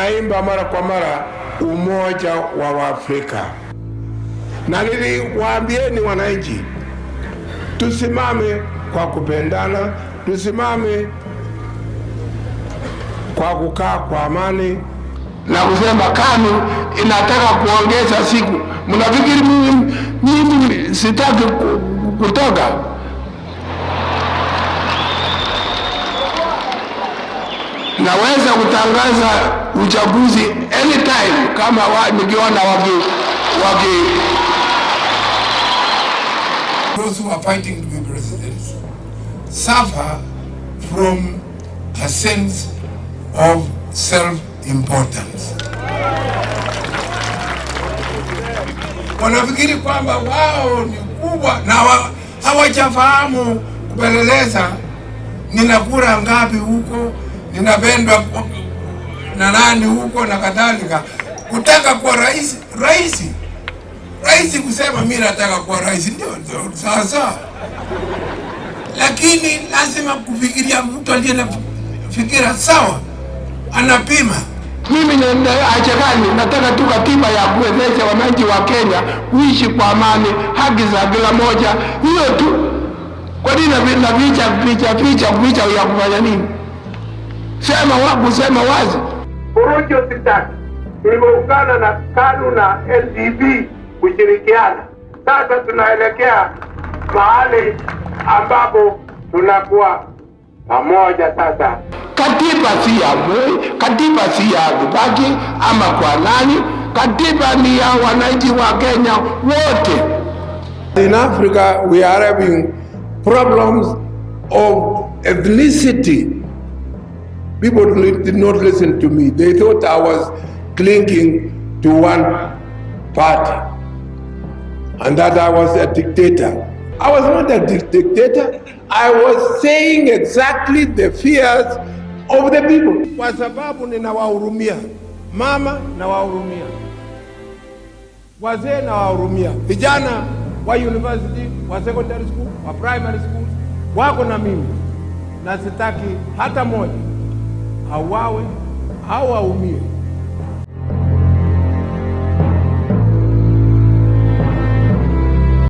tunaimba mara kwa mara umoja wa Afrika, na niliwaambieni wananchi, tusimame kwa kupendana, tusimame kwa kukaa kwa amani, na kusema KANU inataka kuongeza siku. Mnafikiri mimi sitaki kutoka? Naweza kutangaza uchaguzi anytime kama nikiona those who are fighting to be presidents suffer from a sense of self-importance. Wanafikiri kwamba wao ni kubwa na hawajafahamu kupeleleza nina kura ngapi huko, ninapendwa na nani huko na kadhalika. Kutaka kuwa rais kusema mimi nataka kuwa rais ndio sawa, lakini lazima kufikiria mtu aliye na fikira sawa, anapima. Mimi achakani nataka tu katiba ya kuwezesha wananchi wa Kenya kuishi kwa amani, haki za kila moja, hiyo tu. Kwa nini na picha ya kufanya nini? Sema wazi. Porojo sitaki. Tulipoungana na KANU na LDP kushirikiana, sasa tunaelekea mahali ambapo tunakuwa pamoja sasa. Katiba si ya Moi, katiba si ya Kibaki ama kwa nani, katiba ni ya wananchi wa Kenya wote. In Africa we are having problems of ethnicity. People did not listen to me. They thought I was clinging to one party and that I was a dictator. I was not a dictator. I was saying exactly the fears of the people. Kwa sababu ninawahurumia mama, nawahurumia wazee, nawahurumia vijana wa university, wa secondary school, wa primary school, wako na mimi, na sitaki hata moja auawe au aumie.